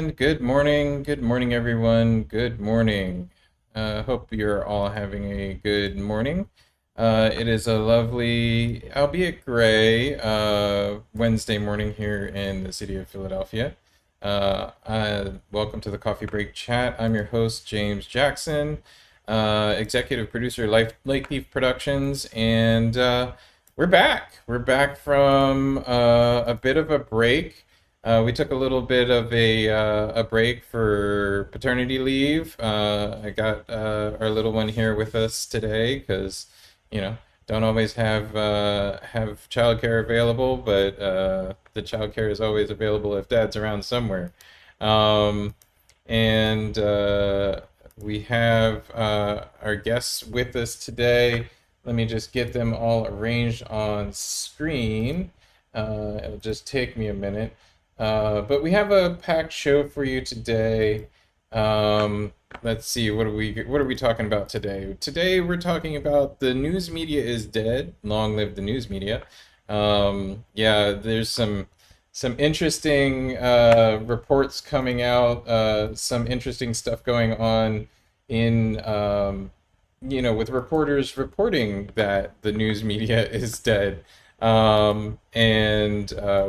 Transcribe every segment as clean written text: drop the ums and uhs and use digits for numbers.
And good morning, everyone. Good morning. Hope you're all having a good morning. It is a lovely, albeit gray, Wednesday morning here in the city of Philadelphia. Welcome to the Coffee Break Chat. I'm your host, James Jackson, executive producer, Lakeleaf Productions, and we're back. We're back from a bit of a break. We took a little bit of a break for paternity leave. I got our little one here with us today because, don't always have childcare available, but the childcare is always available if dad's around somewhere. Um, and we have our guests with us today. Let me just get them all arranged on screen. It'll just take me a minute. But we have a packed show for you today. Let's see, what are we talking about today? Today we're talking about the news media is dead. Long live the news media. Yeah, there's some interesting reports coming out, some interesting stuff going on in with reporters reporting that the news media is dead. And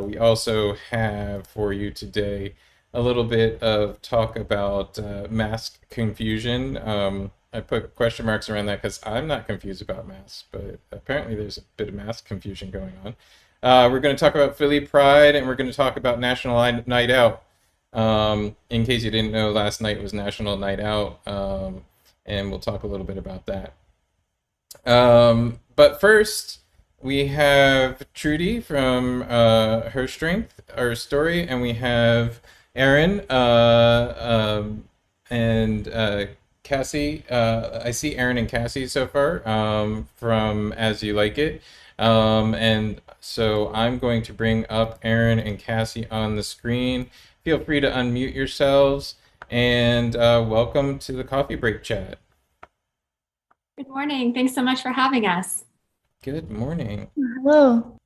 we also have for you today a little bit of talk about mask confusion. I put question marks around that because I'm not confused about masks, but apparently there's a bit of mask confusion going on. We're going to talk about Philly Pride, and we're going to talk about National Night Out. In case you didn't know, last night was National Night Out, and we'll talk a little bit about that. But first, we have Trudy from Her Strength, Our Story, and we have Erin and Cassie. I see Erin and Cassie so far from As You Like It. And so I'm going to bring up Erin and Cassie on the screen. Feel free to unmute yourselves and welcome to the Coffee Break Chat. Good morning. Thanks so much for having us. Good morning. Hello.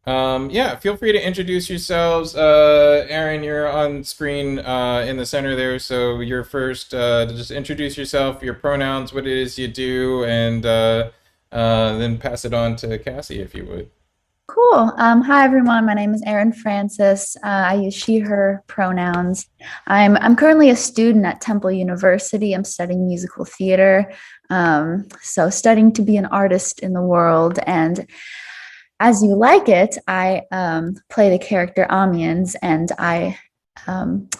Yeah, feel free to introduce yourselves. Erin, you're on screen in the center there, so you're first to just introduce yourself, your pronouns, what it is you do, and then pass it on to Cassie if you would. Cool. Hi, everyone. My name is Erin Francis. I use she, her pronouns. I'm currently a student at Temple University. I'm studying musical theater. So studying to be an artist in the world. And As You Like It, I play the character Amiens, and I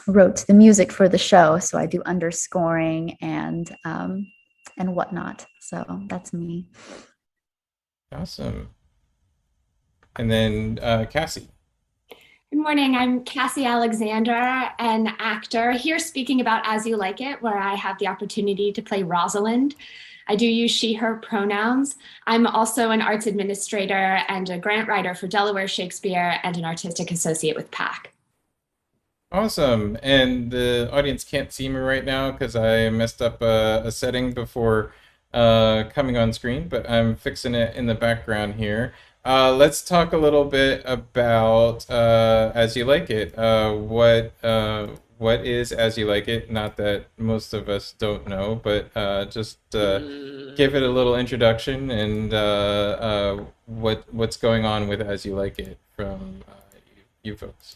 wrote the music for the show. So I do underscoring and whatnot. So that's me. Awesome. And then Cassie. Good morning. I'm Cassie Alexander, an actor here speaking about As You Like It, where I have the opportunity to play Rosalind. I do use she, her pronouns. I'm also an arts administrator and a grant writer for Delaware Shakespeare and an artistic associate with PAC. Awesome. And the audience can't see me right now because I messed up a setting before coming on screen, but I'm fixing it in the background here. Let's talk a little bit about As You Like It. What is As You Like It? Not that most of us don't know, but just give it a little introduction and what's going on with As You Like It from you folks.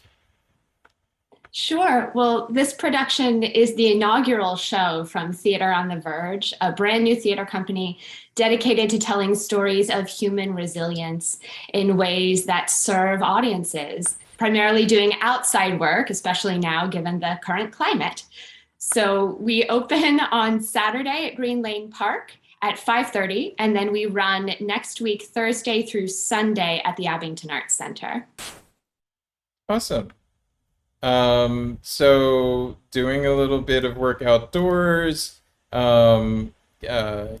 Sure. Well, this production is the inaugural show from Theater on the Verge, a brand new theater company dedicated to telling stories of human resilience in ways that serve audiences, primarily doing outside work, especially now given the current climate. So we open on Saturday at Green Lane Park at 5:30, and then we run next week, Thursday through Sunday at the Abington Arts Center. Awesome. So doing a little bit of work outdoors,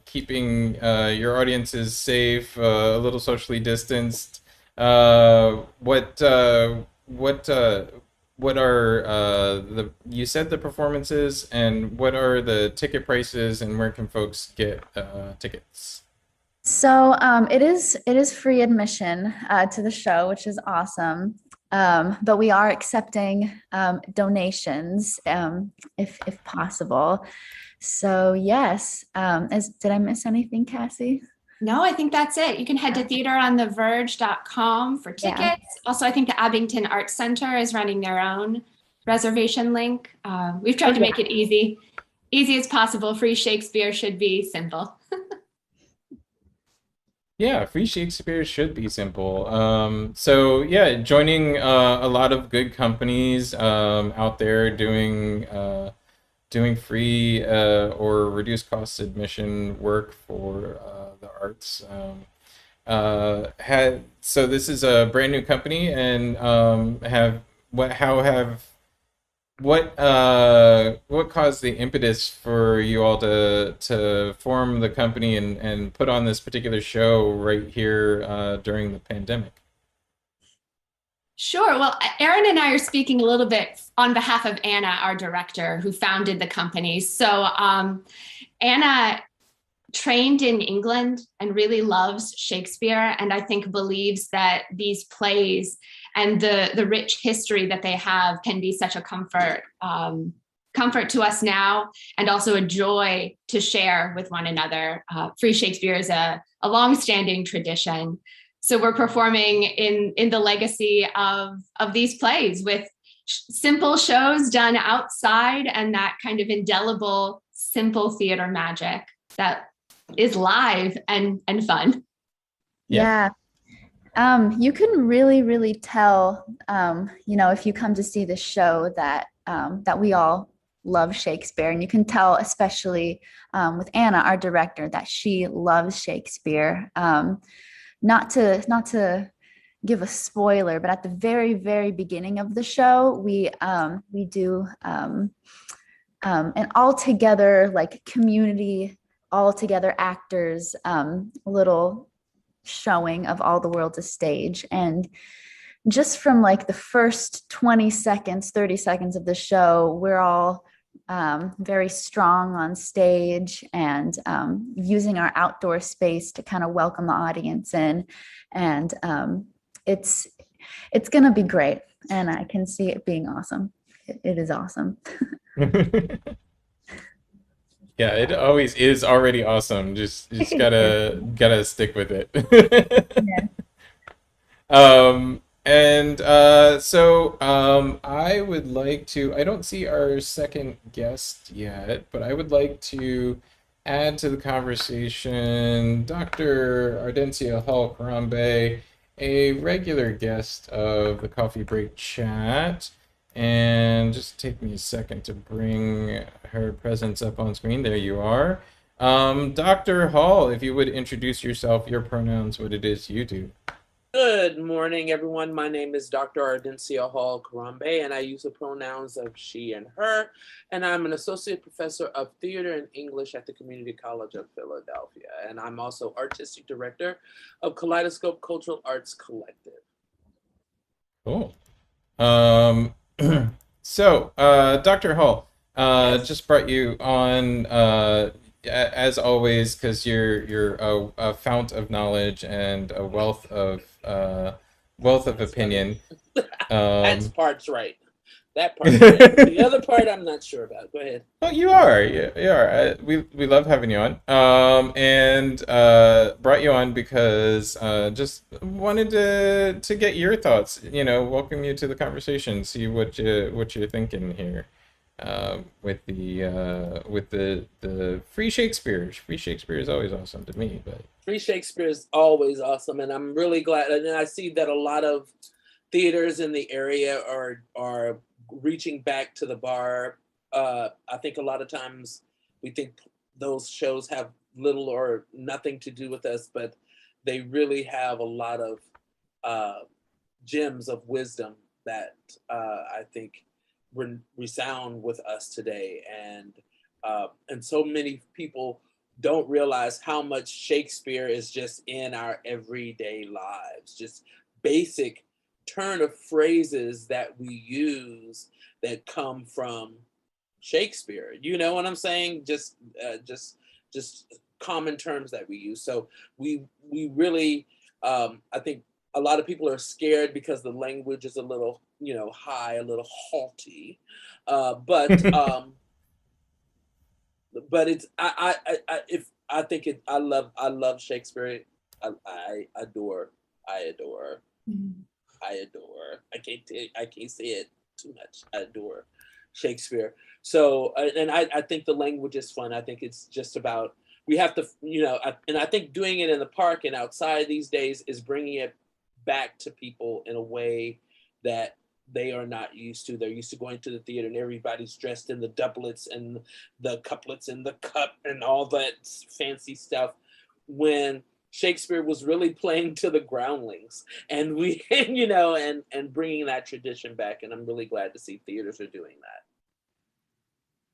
keeping your audiences safe, a little socially distanced. What are you said the performances, and what are the ticket prices, and where can folks get tickets? So it is free admission to the show, which is awesome. but we are accepting donations if possible. So yes, did I miss anything, Cassie? No, I think that's it. You can head to theaterontheverge.com for tickets. Yeah. Also, I think the Abington Arts Center is running their own reservation link. We've tried to make it easy as possible. Free Shakespeare should be simple. Yeah, free Shakespeare should be simple. So yeah, joining a lot of good companies out there doing free or reduced cost admission work for the arts. So this is a brand new company, and have what how have what caused the impetus for you all to form the company and put on this particular show right here during the pandemic? Sure. Well, Erin and I are speaking a little bit on behalf of Anna, our director, who founded the company. So Anna trained in England and really loves Shakespeare, and I think believes that these plays and the rich history that they have can be such a comfort to us now, and also a joy to share with one another. Free Shakespeare is a long-standing tradition. So we're performing in the legacy of these plays with simple shows done outside, and that kind of indelible, simple theater magic that is live and fun. Yeah. You can really tell, if you come to see the show that we all love Shakespeare, and you can tell, especially with Anna, our director, that she loves Shakespeare. Not to give a spoiler, but at the very beginning of the show, we do an all together, like, community, all together actors, little showing of All the World's a Stage. And just from like the first 20 seconds, 30 seconds of the show, we're all very strong on stage, and using our outdoor space to kind of welcome the audience in. And it's going to be great. And I can see it being awesome. It is awesome. Yeah, it always is already awesome. Just gotta stick with it. Yeah. I would like to, I don't see our second guest yet, but I would like to add to the conversation Dr. Ardencia Hall, a regular guest of the Coffee Break Chat. And just take me a second to bring her presence up on screen. There you are. Dr. Hall, if you would introduce yourself, your pronouns, what it is you do. Good morning, everyone. My name is Dr. Ardencia Hall Karambe, and I use the pronouns of she and her. And I'm an associate professor of theater and English at the Community College of Philadelphia. And I'm also artistic director of Kaleidoscope Cultural Arts Collective. Cool. Dr. Hall, Yes. just brought you on as always, because you're a fount of knowledge and a wealth of opinion. That part's right. That part's right. The other part I'm not sure about. Go ahead. Well, you are. You are. We love having you on. And brought you on because just wanted to get your thoughts. Welcome you to the conversation. See what you're thinking here. With the free Shakespeare. Free Shakespeare is always awesome to me. But Free Shakespeare is always awesome, and I'm really glad. And I see that a lot of theaters in the area are reaching back to the bar. I think a lot of times we think those shows have little or nothing to do with us, but they really have a lot of gems of wisdom that I think resound with us today. And so many people don't realize how much Shakespeare is just in our everyday lives, just basic turn of phrases that we use that come from Shakespeare. You know what I'm saying? Just common terms that we use. So we really, I think a lot of people are scared because the language is a little, high, a little haughty. Uh, but um, but it's I if I think it I love Shakespeare. I adore I adore I adore. I can't say it too much. I adore Shakespeare. So and I think the language is fun. I think it's just about we have to and I think doing it in the park and outside these days is bringing it back to people in a way that they are not used to. They're used to going to the theater and everybody's dressed in the doublets and the couplets and the cup and all that fancy stuff. When Shakespeare was really playing to the groundlings, and we, and bringing that tradition back. And I'm really glad to see theaters are doing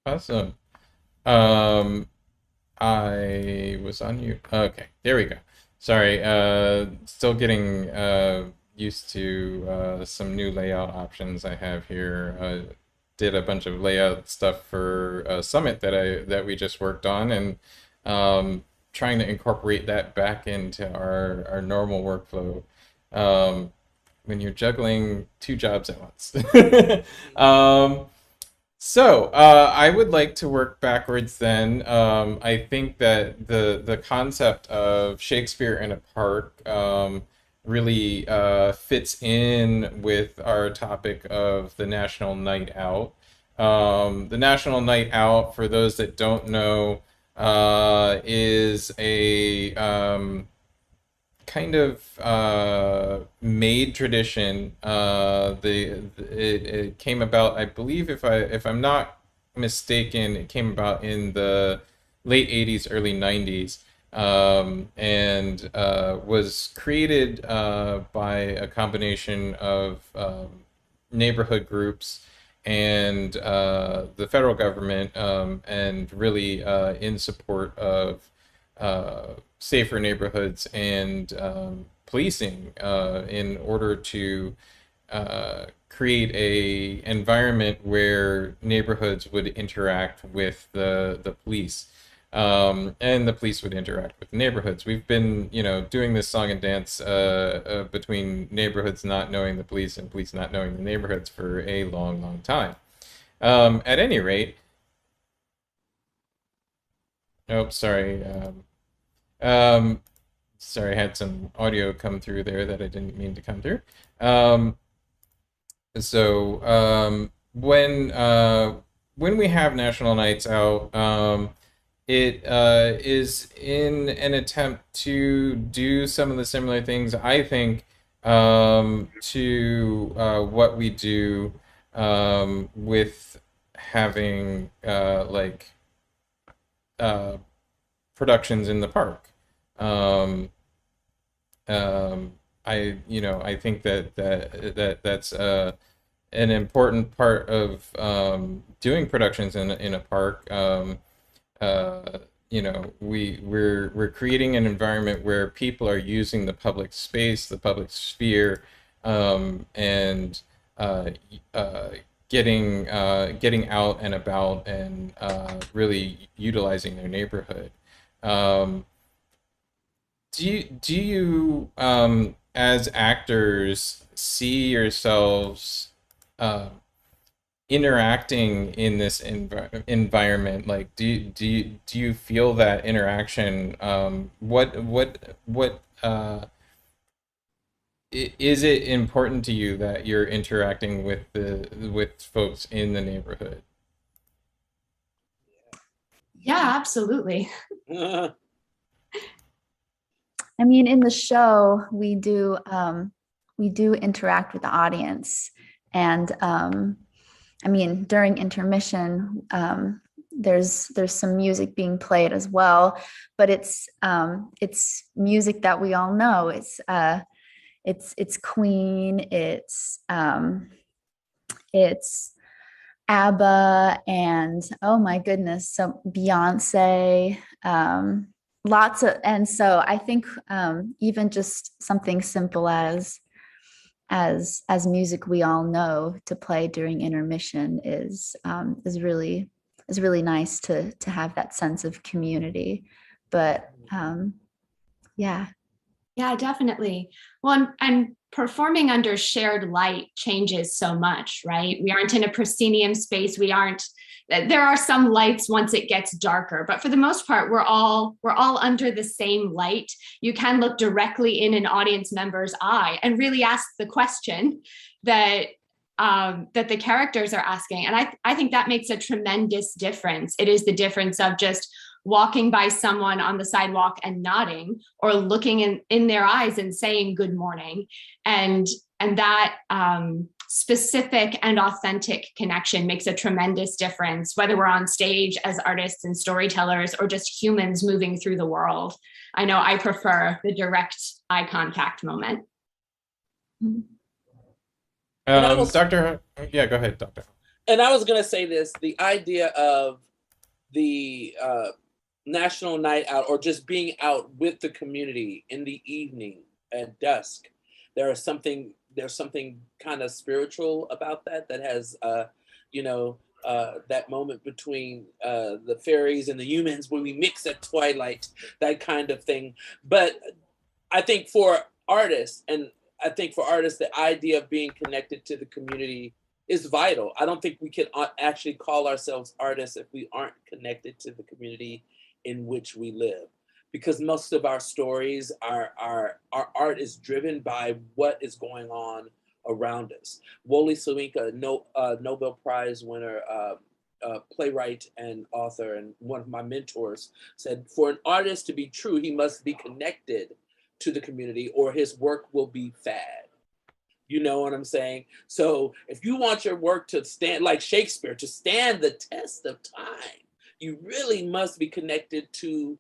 that. Awesome. Um, I was on you. Okay, there we go. Sorry, still getting used to some new layout options I have here. Did a bunch of layout stuff for a summit that we just worked on, and trying to incorporate that back into our normal workflow. When you're juggling two jobs at once. So, I would like to work backwards then. I think that the concept of Shakespeare in a park really fits in with our topic of the National Night Out. The National Night Out, for those that don't know, is a kind of made tradition. It came about, I believe, if I'm not mistaken, it came about in the late '80s, early '90s, and was created by a combination of neighborhood groups and the federal government, and really in support of safer neighborhoods and policing in order to create a environment where neighborhoods would interact with the police. And the police would interact with neighborhoods. We've been, doing this song and dance between neighborhoods not knowing the police and police not knowing the neighborhoods for a long, long time. At any rate, oh, sorry. Um, Sorry, I had some audio come through there that I didn't mean to come through. Um, when we have National Nights Out, it is in an attempt to do some of the similar things, I think, to what we do with having uh, productions in the park. Um, I think that's an important part of doing productions in a park. We're creating an environment where people are using the public space, the public sphere, and getting out and about and really utilizing their neighborhood. Um, do you as actors see yourselves uh, interacting in this environment? Like, do you feel that interaction? Is it important to you that you're interacting with with folks in the neighborhood? Yeah, absolutely. I mean, in the show, we do interact with the audience, and I mean, during intermission, there's some music being played as well, but it's music that we all know. It's Queen, it's ABBA, and oh my goodness, so Beyonce. Lots of, and so I think even just something simple as music we all know to play during intermission is really nice to have that sense of community. But yeah. Yeah, definitely. Well, and performing under shared light changes so much, right? We aren't in a proscenium space. We aren't. There are some lights once it gets darker, but for the most part, we're all under the same light. You can look directly in an audience member's eye and really ask the question that that the characters are asking, and I think that makes a tremendous difference. It is the difference of just walking by someone on the sidewalk and nodding, or looking in their eyes and saying good morning, and that specific and authentic connection makes a tremendous difference, whether we're on stage as artists and storytellers or just humans moving through the world. I know I prefer the direct eye contact moment. And I was Dr. Yeah, go ahead, Doctor. and I was gonna say this: the idea of the national night out, or just being out with the community in the evening at dusk. There's something kind of spiritual about that, that has you know that moment between the fairies and the humans when we mix at twilight, that kind of thing. But I think for artists, and I think for artists, the idea of being connected to the community is vital. I don't think we can actually call ourselves artists if we aren't connected to the community in which we live, because most of our stories, our art is driven by what is going on around us. Wole Soyinka, Nobel Prize winner, playwright and author, and one of my mentors, said, "For an artist to be true, he must be connected to the community, or his work will be fad." You know what I'm saying? So if you want your work to stand, like Shakespeare, to stand the test of time, you really must be connected to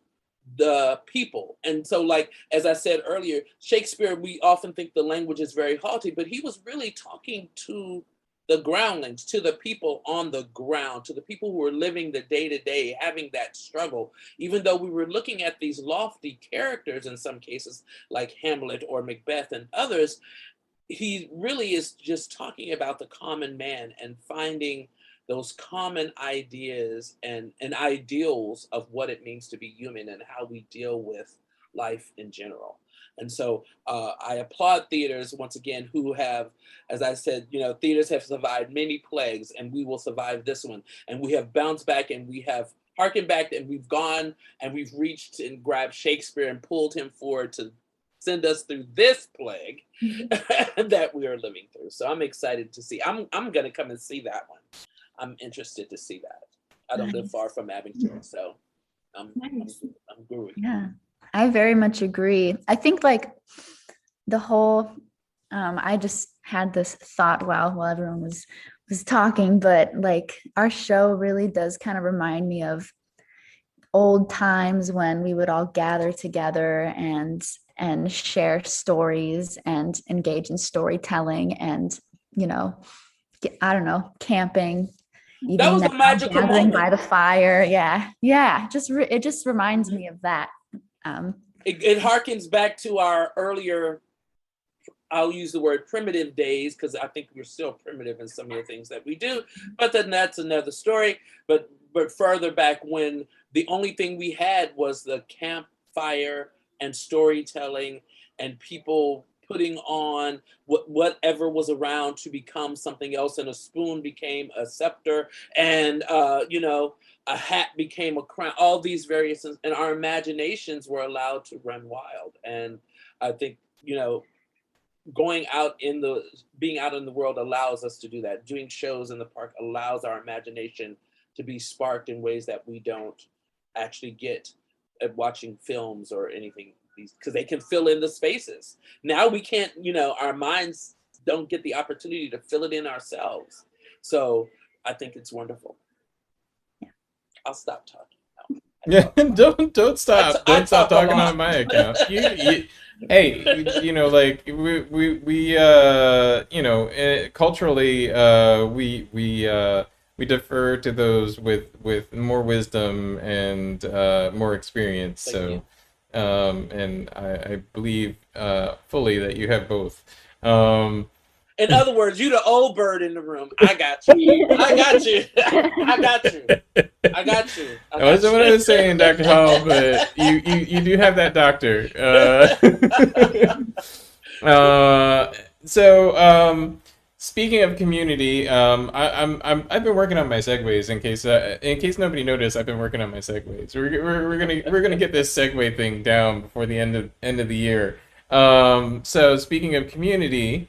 the people. And so, like, as I said earlier, Shakespeare, we often think the language is very haughty, but he was really talking to the groundlings, to the people on the ground, to the people who were living the day to day, having that struggle. Even though we were looking at these lofty characters in some cases, like Hamlet or Macbeth and others, he really is just talking about the common man and finding those common ideas and ideals of what it means to be human and how we deal with life in general. And so I applaud theaters once again who have, as I said, theaters have survived many plagues, and we will survive this one. And we have bounced back, and we have harkened back, and we've gone and we've reached and grabbed Shakespeare and pulled him forward to send us through this plague that we are living through. So I'm excited to see. I'm gonna come and see that one. I'm interested to see that. I don't live far from Abington, so I'm groovy. Yeah, I very much agree. I think like the whole I just had this thought while everyone was talking, but like our show really does kind of remind me of old times when we would all gather together and share stories and engage in storytelling and I don't know, camping, That was a magical moment by the fire. Yeah, it just reminds me of that. It harkens back to our earlier, I'll use the word primitive days, because I think we're still primitive in some of the things that we do, but then that's another story. But further back, when the only thing we had was the campfire and storytelling and people putting on whatever was around to become something else, and a spoon became a scepter, and a hat became a crown. All these various, and our imaginations were allowed to run wild. And I think being out in the world allows us to do that. Doing shows in the park allows our imagination to be sparked in ways that we don't actually get at watching films or anything, because they can fill in the spaces. Now we can't, our minds don't get the opportunity to fill it in ourselves. So I think it's wonderful. Yeah. I'll stop talking now. Yeah, don't stop. Don't stop talking on my account. Hey, like culturally, we defer to those with more wisdom and more experience. So, and I believe fully that you have both. In other words, you the old bird in the room. I got you. I got you. I got you. I got you. That wasn't what I was saying, Dr. Hall, but you do have that doctor. So speaking of community, I've been working on my segues in case nobody noticed. I've been working on my segues. We're gonna get this segue thing down before the end of the year. So speaking of community,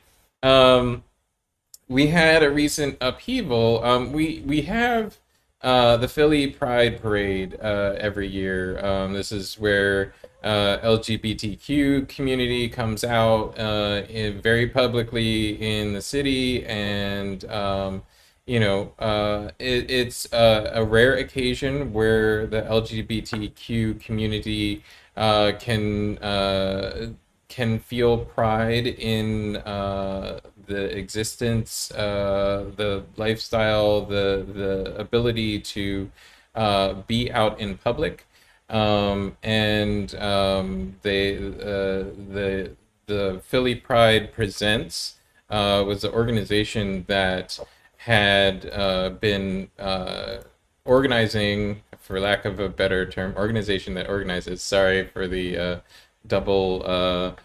we had a recent upheaval. We have the Philly Pride Parade every year. This is where LGBTQ community comes out very publicly in the city, and it's a rare occasion where the LGBTQ community can feel pride in the existence, the lifestyle, the ability to be out in public, and the Philly Pride Presents was the organization that had been organizing, for lack of a better term, organization that organizes. Sorry for the double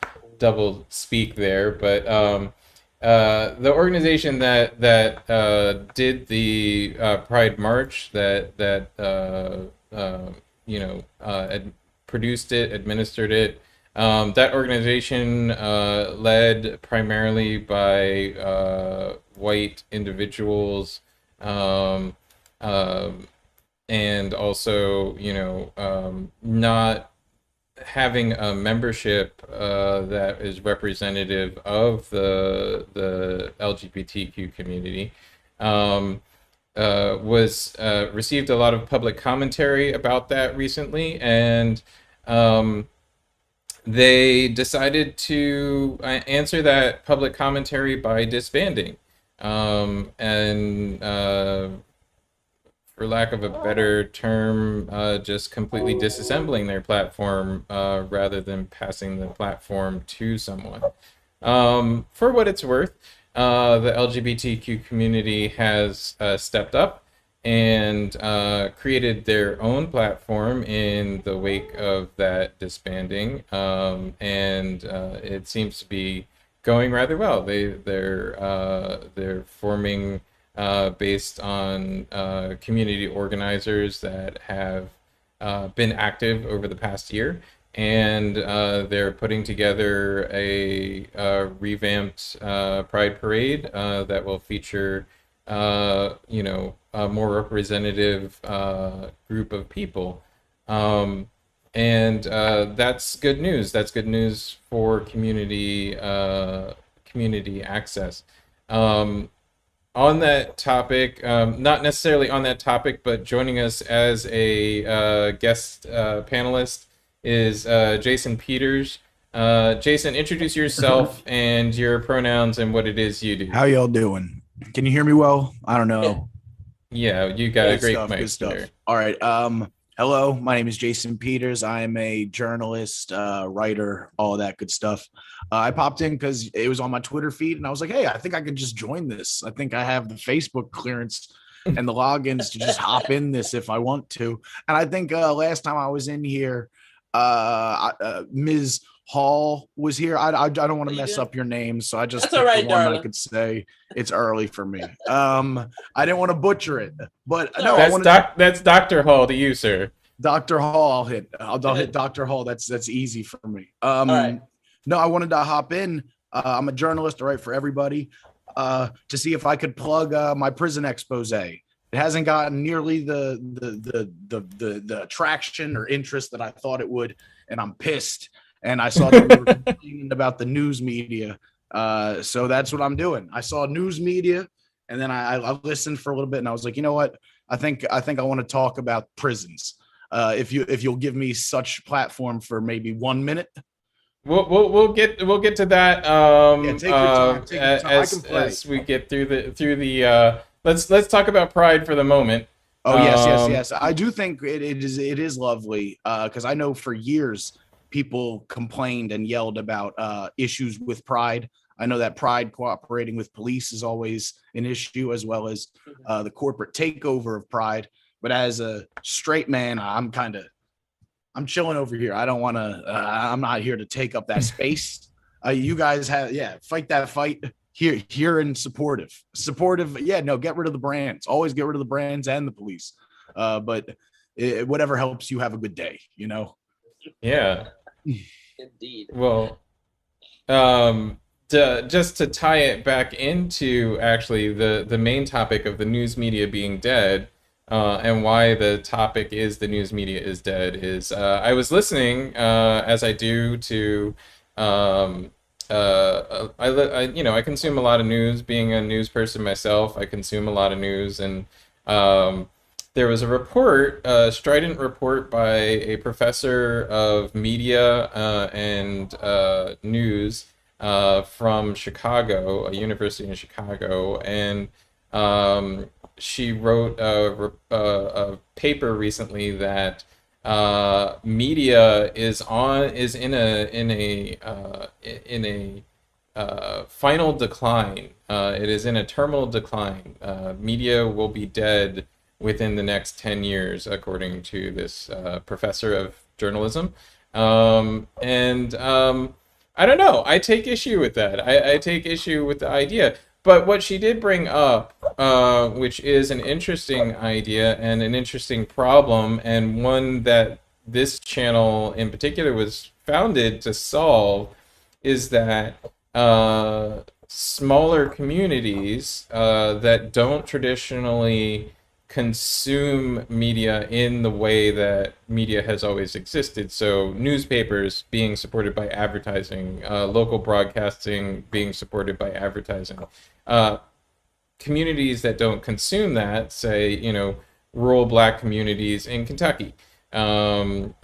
speak there, but the organization that did the Pride March, produced it, administered it. That organization, led primarily by white individuals, and also, not having a membership that is representative of the LGBTQ community, was received a lot of public commentary about that recently, and they decided to answer that public commentary by disbanding, and for lack of a better term, just completely disassembling their platform rather than passing the platform to someone. For what it's worth, the LGBTQ community has stepped up and created their own platform in the wake of that disbanding, and it seems to be going rather well. They're forming based on community organizers that have been active over the past year, and they're putting together a revamped Pride Parade that will feature, a more representative group of people, and that's good news. That's good news for community access. On that topic, not necessarily on that topic, but joining us as a guest panelist is Jason Peters. Jason, introduce yourself and your pronouns and what it is you do. How y'all doing? Can you hear me well? I don't know. Yeah, you got a great mic. Good stuff. All right. Hello, my name is Jason Peters. I am a journalist, writer, all of that good stuff. I popped in because it was on my Twitter feed, and I was like, hey, I think I could just join this. I think I have the Facebook clearance and the logins to just hop in this if I want to. And I think last time I was in here, Ms. Hall was here. I don't want to mess up your name, so I just That's all right, the one darling. I could say. It's early for me. I didn't want to butcher it, but no, that's Dr. Hall to you, sir. Dr. Hall. I'll hit Dr. Hall. That's easy for me. All right. No, I wanted to hop in. I'm a journalist, I write for everybody, to see if I could plug my prison expose. It hasn't gotten nearly the traction or interest that I thought it would, and I'm pissed. And I saw that we were complaining about the news media, so that's what I'm doing. I saw news media, and then I listened for a little bit, and I was like, you know what? I think I want to talk about prisons. If you'll give me such platform for maybe 1 minute. We'll get to that. Take your time. As we get through the let's talk about Pride for the moment. Oh yes. I do think it is lovely, because I know for years people complained and yelled about issues with Pride. I know that Pride cooperating with police is always an issue, as well as the corporate takeover of Pride. But as a straight man, I'm chilling over here. I don't want to. I'm not here to take up that space. You guys fight that fight here and supportive. Yeah, no, get rid of the brands. Always get rid of the brands and the police. But whatever helps you have a good day. Yeah. Indeed. Well, just to tie it back into actually the main topic of the news media being dead, and why the topic is the news media is dead is I was listening as I do to I consume a lot of news. Being a news person myself, I consume a lot of news, and there was a report, a strident report by a professor of media and news from Chicago, a university in Chicago, and she wrote a paper recently that media is in a final decline. It is in a terminal decline. Media will be dead within the next 10 years, according to this professor of journalism. I don't know. I take issue with that. I take issue with the idea. But what she did bring up, which is an interesting idea and an interesting problem, and one that this channel in particular was founded to solve, is that smaller communities that don't traditionally consume media in the way that media has always existed. So newspapers being supported by advertising, local broadcasting being supported by advertising. Communities that don't consume that, say, rural Black communities in Kentucky, that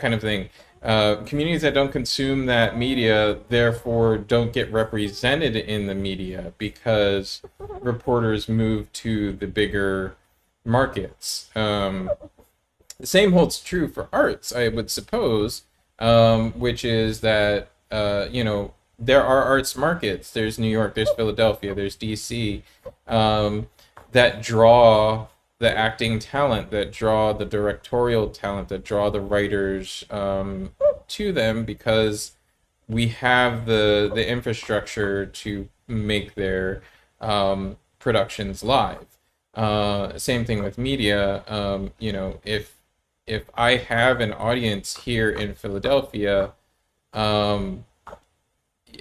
kind of thing. Communities that don't consume that media, therefore, don't get represented in the media because reporters move to the bigger markets. The same holds true for arts, I would suppose, which is that, there are arts markets. There's New York, there's Philadelphia, there's DC, that draw the acting talent, that draw the directorial talent, that draw the writers to them because we have the infrastructure to make their productions live. Same thing with media. If I have an audience here in Philadelphia,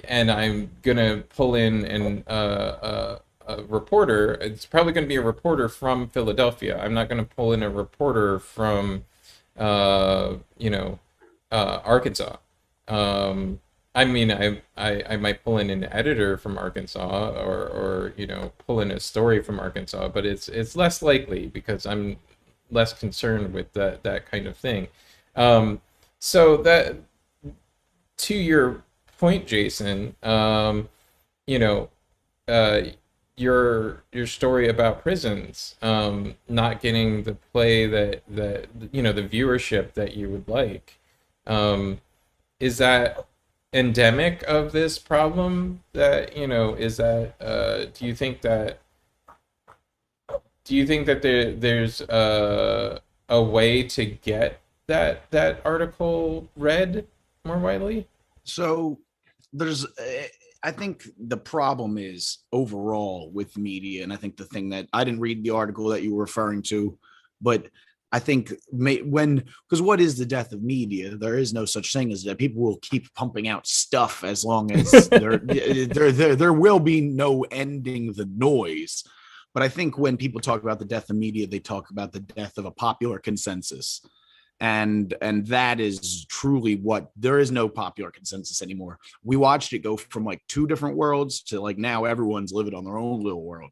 and I'm gonna pull in a reporter, it's probably going to be a reporter from Philadelphia. I'm not going to pull in a reporter from, Arkansas. I might pull in an editor from Arkansas, or pull in a story from Arkansas, but it's less likely because I'm less concerned with that kind of thing. So that, to your point, Jason, your story about prisons not getting the play that the viewership that you would like, is that endemic of this problem? That is that do you think that there's a way to get that article read more widely? So there's I think the problem is overall with media, and I think the thing that I didn't read the article that you were referring to, but I think because what is the death of media? There is no such thing as that. People will keep pumping out stuff as long as there will be no ending the noise. But I think when people talk about the death of media, they talk about the death of a popular consensus. And that is truly what there is no popular consensus anymore. We watched it go from like two different worlds to like now everyone's living on their own little world.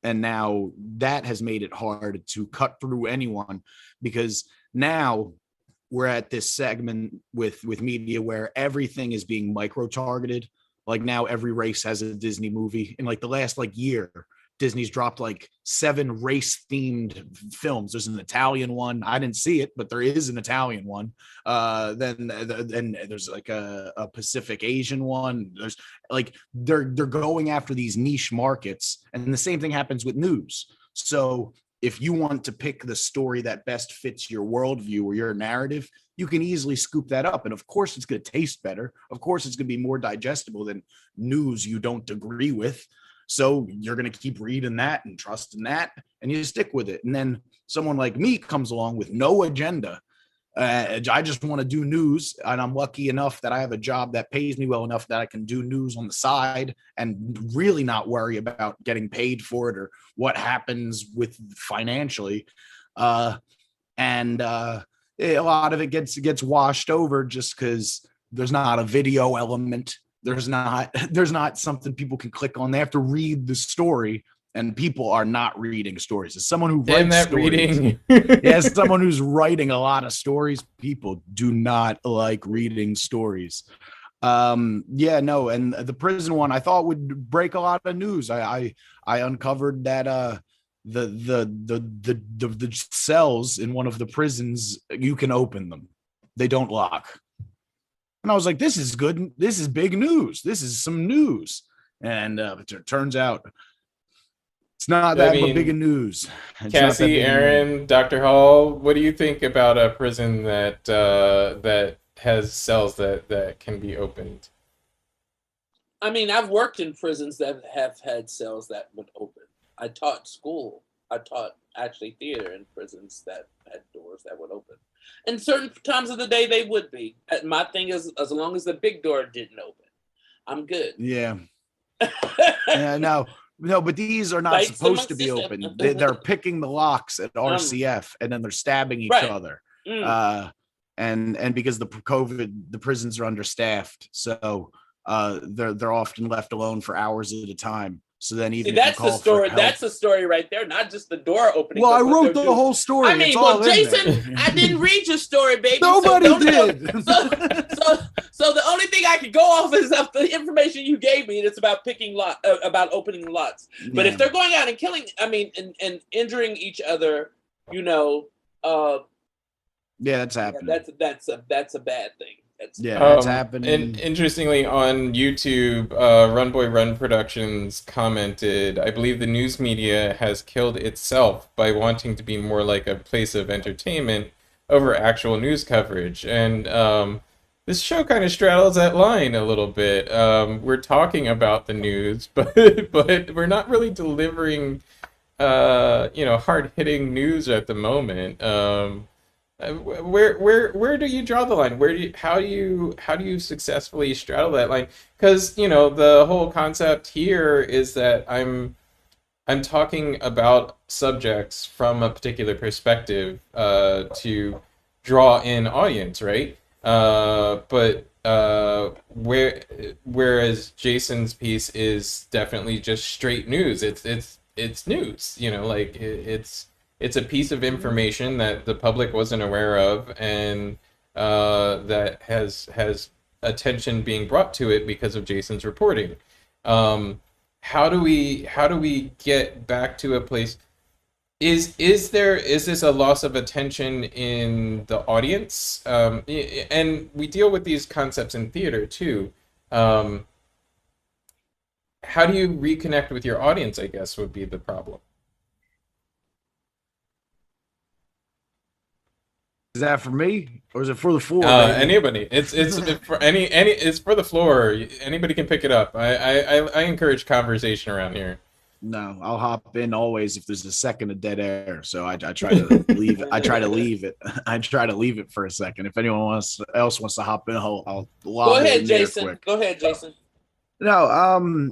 And now that has made it hard to cut through anyone, because now we're at this segment with media where everything is being micro targeted. Like now every race has a Disney movie in like the last year. Disney's dropped like 7 race-themed films. There's an Italian one. I didn't see it, but there is an Italian one. Then there's like a Pacific Asian one. There's like they're going after these niche markets, and the same thing happens with news. So if you want to pick the story that best fits your worldview or your narrative, you can easily scoop that up. And of course, it's going to taste better. Of course, it's going to be more digestible than news you don't agree with. So you're going to keep reading that and trusting that, and you stick with it. And then someone like me comes along with no agenda. I just want to do news, and I'm lucky enough that I have a job that pays me well enough that I can do news on the side and really not worry about getting paid for it or what happens with financially. A lot of it gets washed over just because there's not a video element. There's not something people can click on. They have to read the story, and people are not reading stories. As someone who writes stories, reading. as someone who's writing a lot of stories, people do not like reading stories. And the prison one I thought would break a lot of news. I uncovered that the cells in one of the prisons, you can open them. They don't lock. And I was like, this is good. This is big news. This is some news. And it turns out it's not that big a news. Cassie, Erin, Dr. Hall, what do you think about a prison that has cells that can be opened? I mean, I've worked in prisons that have had cells that would open. I taught school. I taught actually theater in prisons that had doors that would open. And certain times of the day they would be. My thing is, as long as the big door didn't open, I'm good. Yeah. No, but these are not supposed to be open. They're picking the locks at RCF, and then they're stabbing each other. And because the prisons are understaffed, so they're often left alone for hours at a time. So then even that's the story. That's the story right there, not just the door opening. Well, I wrote the whole story. I mean, Jason, I didn't read your story, baby. Nobody did. So the only thing I could go off is of the information you gave me. That's about about opening lots. But if they're going out and killing, and injuring each other, that's happening. That's a bad thing. That's happening. And interestingly, on YouTube, Run Boy Run Productions commented, I believe the news media has killed itself by wanting to be more like a place of entertainment over actual news coverage. And this show kind of straddles that line a little bit. We're talking about the news, but we're not really delivering, hard-hitting news at the moment. Where do you draw the line? How do you successfully straddle that line? Because the whole concept here is that I'm talking about subjects from a particular perspective to draw in audience, right? Whereas Jason's piece is definitely just straight news. It's news, it's a piece of information that the public wasn't aware of, and that has attention being brought to it because of Jason's reporting. How do we get back to a place? Is this a loss of attention in the audience? And we deal with these concepts in theater too. How do you reconnect with your audience, I guess, would be the problem. Is that for me, or is it for the floor? Anybody. It's for it's for the floor. Anybody can pick it up. I encourage conversation around here. No, I'll hop in always if there's a second of dead air. So I try to leave. I try to leave it. I try to leave it for a second. If anyone else wants to hop in, I'll go ahead, Jason. Quick. Go ahead, Jason. No,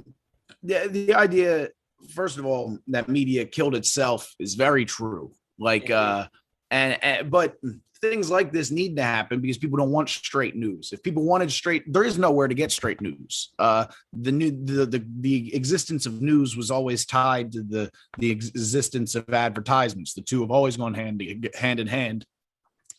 the idea, first of all, that media killed itself is very true. But things like this need to happen because people don't want straight news. If people wanted straight, there is nowhere to get straight news. The existence of news was always tied to the existence of advertisements. The two have always gone hand in hand.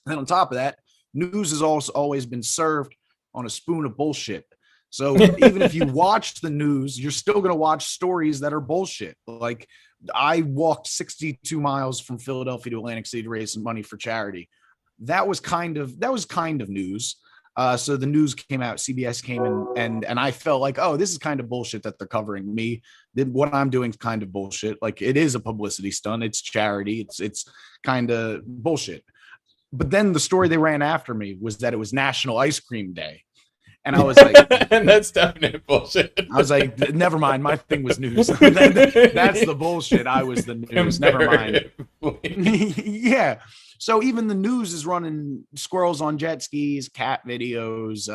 And on top of that, news has also always been served on a spoon of bullshit. So even if you watch the news, you're still going to watch stories that are bullshit. Like I walked 62 miles from Philadelphia to Atlantic City to raise some money for charity. That was kind of news. So the news came out, CBS came in, and I felt like, oh, this is kind of bullshit that they're covering me. What I'm doing is kind of bullshit. Like it is a publicity stunt. It's charity. It's kind of bullshit. But then the story they ran after me was that it was National Ice Cream Day. And I was like, and that's definite bullshit. I was like, never mind. My thing was news. That's the bullshit. I was the news. Never mind. Yeah. So even the news is running squirrels on jet skis, cat videos,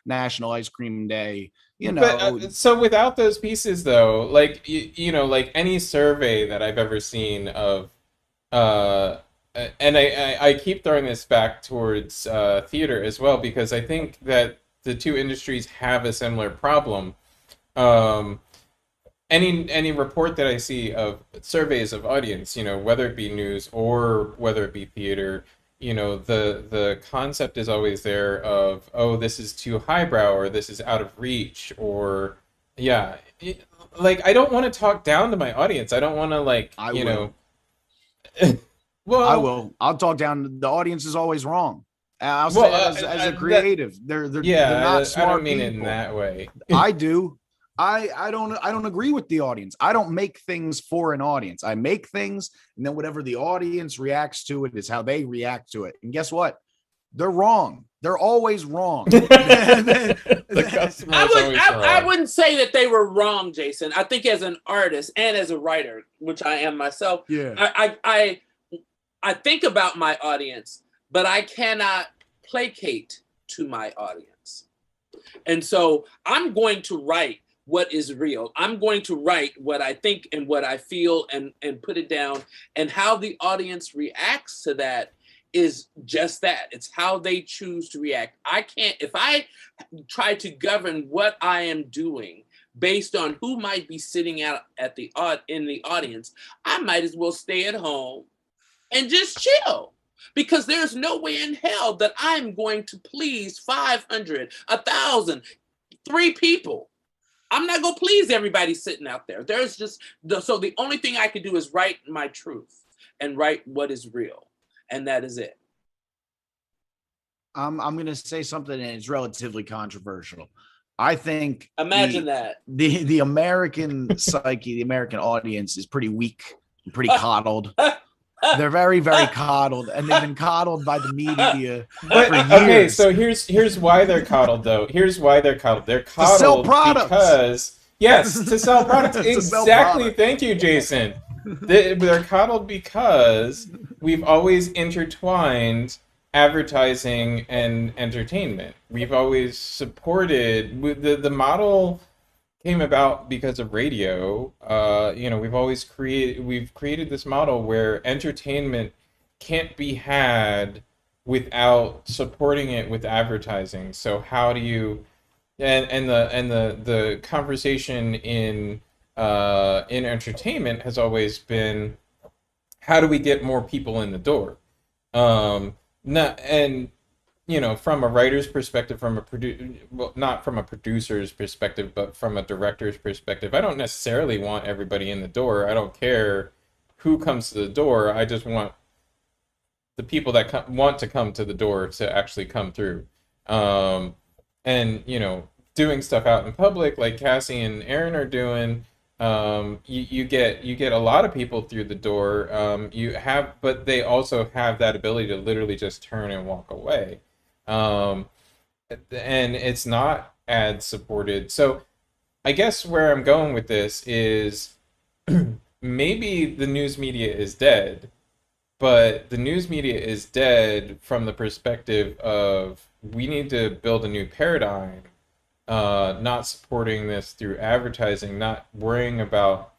National Ice Cream Day. You know. But, so without those pieces, though, like you know, like any survey that I've ever seen of, and I keep throwing this back towards theater as well, because I think that the two industries have a similar problem. Any report that I see of surveys of audience, you know, whether it be news or whether it be theater, you know, the concept is always there of, oh, this is too highbrow, or this is out of reach, or yeah, like I don't want to talk down to my audience. I don't want to like, I you will. know. Well, I will. I'll talk down. The audience is always wrong. I'll say well, that as a creative. They're yeah, not smart I don't mean it people. in that way. I do. I don't agree with the audience. I don't make things for an audience. I make things, and then whatever the audience reacts to it is how they react to it. And guess what? They're wrong. They're always wrong. The customer is always wrong. I wouldn't say that they were wrong, Jason. I think as an artist and as a writer, which I am myself, Yeah. I think about my audience, but I cannot placate to my audience. And so I'm going to write what is real. I'm going to write what I think and what I feel and put it down. And how the audience reacts to that is just that. It's how they choose to react. I can't, if I try to govern what I am doing based on who might be sitting out at in the audience, I might as well stay at home and just chill. Because there's no way in hell that I'm going to please 500, 1,000, 3 people. I'm not going to please everybody sitting out there. There's just, so the only thing I can do is write my truth and write what is real. And that is it. I'm going to say something and it's relatively controversial. I think Imagine that. The American psyche, the American audience is pretty weak, pretty coddled. They're very, very coddled, and they've been coddled by the media But for years. okay, so here's why they're coddled, though. Here's why they're coddled. They're coddled sell products. Because yes, to sell products. To sell Exactly. products. Thank you, Jason. They're coddled because we've always intertwined advertising and entertainment. We've always supported the model came about because of radio. You know, we've created this model where entertainment can't be had without supporting it with advertising. So how do you and the conversation in entertainment has always been, how do we get more people in the door? Not and you know, from a writer's perspective, well, not from a producer's perspective, but from a director's perspective, I don't necessarily want everybody in the door. I don't care who comes to the door. I just want the people that want to come to the door to actually come through. And you know, doing stuff out in public like Cassie and Erin are doing, you get a lot of people through the door. But they also have that ability to literally just turn and walk away. And it's not ad supported. So I guess where I'm going with this is maybe the news media is dead, but the news media is dead from the perspective of we need to build a new paradigm, not supporting this through advertising, not worrying about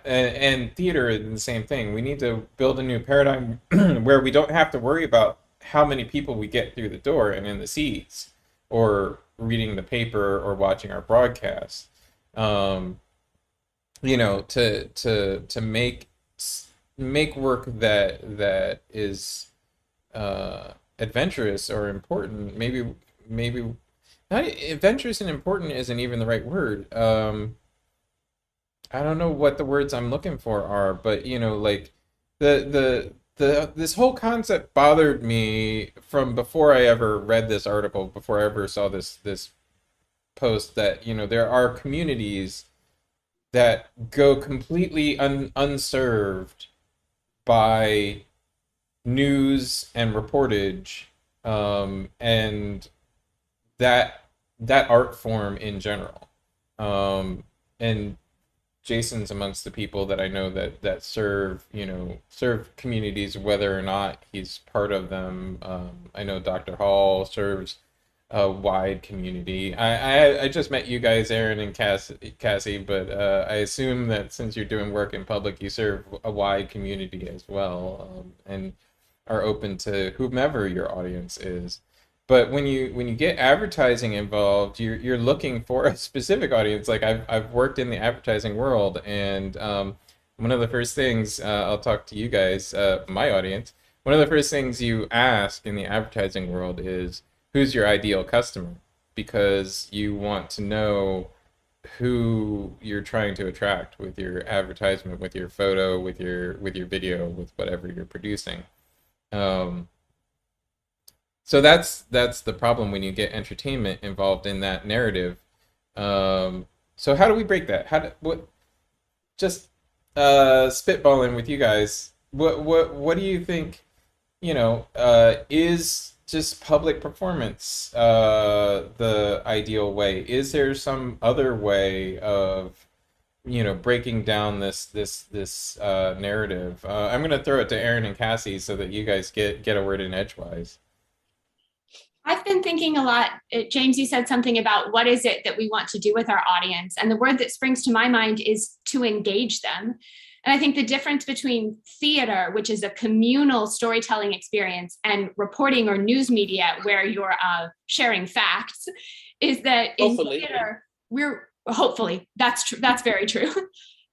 and theater is the same thing. We need to build a new paradigm where we don't have to worry about how many people we get through the door and in the seats, or reading the paper or watching our broadcast. You know, to make work that is adventurous or important. Maybe adventurous and important isn't even the right word. I don't know what the words I'm looking for are, but like the this whole concept bothered me from before I ever read this article, before I ever saw this post, that there are communities that go completely unserved by news and reportage, and that art form in general. And Jason's amongst the people that I know that serve communities, whether or not he's part of them. I know Dr. Hall serves a wide community. I just met you guys, Erin and Cassie, but I assume that since you're doing work in public, you serve a wide community as well, and are open to whomever your audience is. But when you get advertising involved, you're looking for a specific audience. Like I've worked in the advertising world, and one of the first things, I'll talk to you guys, my audience. One of the first things you ask in the advertising world is, who's your ideal customer? Because you want to know who you're trying to attract with your advertisement, with your photo, with your video, with whatever you're producing. Um, so that's the problem when you get entertainment involved in that narrative. So how do we break that? What, just spitballing with you guys, what do you think, is just public performance the ideal way? Is there some other way of breaking down this narrative? I'm gonna throw it to Erin and Cassie so that you guys get a word in edgewise. I've been thinking a lot. James, you said something about what is it that we want to do with our audience. And the word that springs to my mind is to engage them. And I think the difference between theater, which is a communal storytelling experience, and reporting or news media, where you're sharing facts, is that in theater, hopefully that's very true,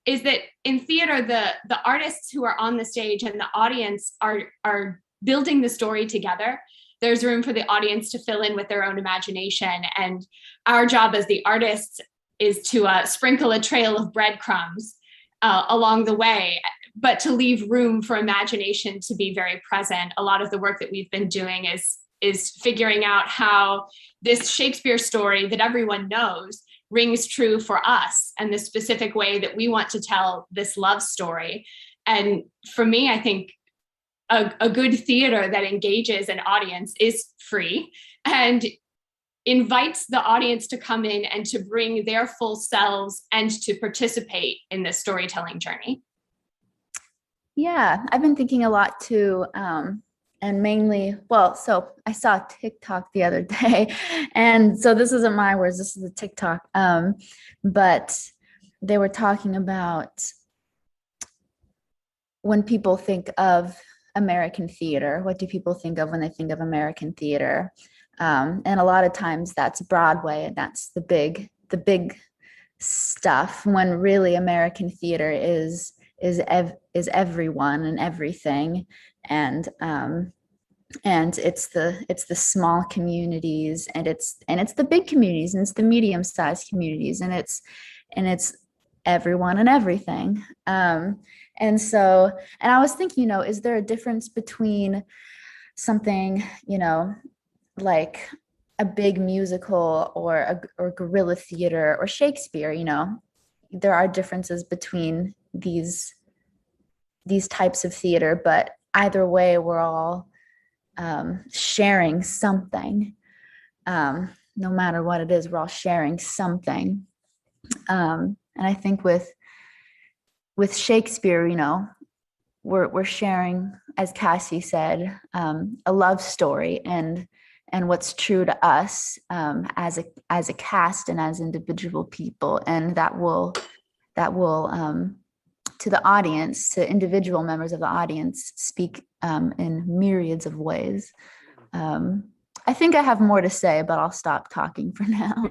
is that in theater, the artists who are on the stage and the audience are building the story together. There's room for the audience to fill in with their own imagination. And our job as the artists is to sprinkle a trail of breadcrumbs along the way, but to leave room for imagination to be very present. A lot of the work that we've been doing is figuring out how this Shakespeare story that everyone knows rings true for us, and the specific way that we want to tell this love story. And for me, I think a good theater that engages an audience is free and invites the audience to come in and to bring their full selves and to participate in this storytelling journey. Yeah, I've been thinking a lot too. And mainly, so I saw TikTok the other day, and so this isn't my words, this is a TikTok. But they were talking about when people think of American theater, what do people think of when they think of American theater? And a lot of times that's Broadway, and that's the big stuff, when really American theater is everyone and everything. And it's the small communities, and it's the big communities, and it's the medium-sized communities, and it's everyone and everything. And I was thinking, is there a difference between something, like a big musical or guerrilla theater or Shakespeare? There are differences between these types of theater, but either way, we're all sharing something. No matter what it is, we're all sharing something. And I think with Shakespeare, we're sharing, as Cassie said, a love story and what's true to us as a cast and as individual people, and that will to the audience, to individual members of the audience, speak in myriads of ways. I think I have more to say, but I'll stop talking for now.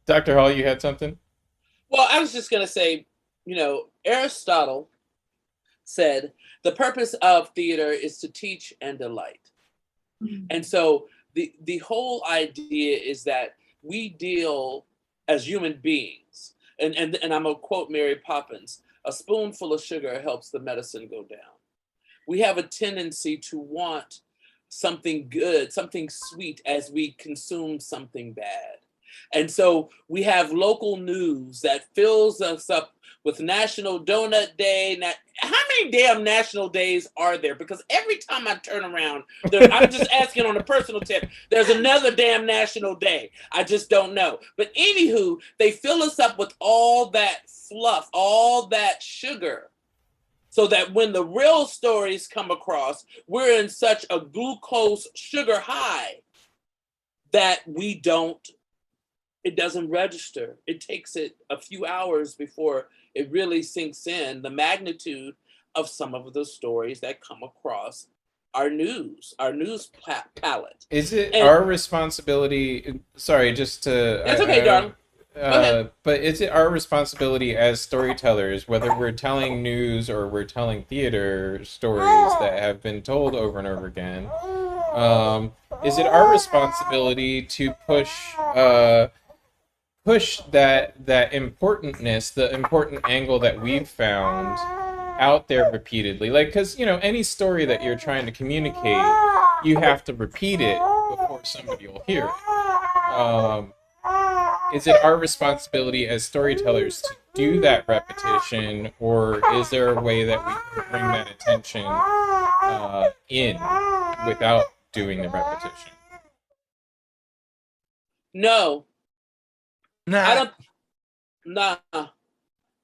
Dr. Hall, you had something? Well, I was just going to say, Aristotle said the purpose of theater is to teach and delight. Mm-hmm. And so the whole idea is that we deal as human beings, and I'm gonna quote Mary Poppins: "A spoonful of sugar helps the medicine go down." We have a tendency to want something good, something sweet as we consume something bad. And so we have local news that fills us up with National Donut Day. How many damn national days are there? Because every time I turn around, I'm just asking on a personal tip, there's another damn national day. I just don't know. But anywho, they fill us up with all that fluff, all that sugar, so that when the real stories come across, we're in such a glucose sugar high that it doesn't register. It takes it a few hours before it really sinks in the magnitude of some of the stories that come across our news palette. Is it our responsibility? Sorry, just to. That's okay, darling. But is it our responsibility as storytellers, whether we're telling news or we're telling theater stories that have been told over and over again, is it our responsibility to push that importantness, the important angle that we've found out there repeatedly? Like, because, any story that you're trying to communicate, you have to repeat it before somebody will hear it. Is it our responsibility as storytellers to do that repetition, or is there a way that we can bring that attention in without doing the repetition? No. Nah. I don't. Nah.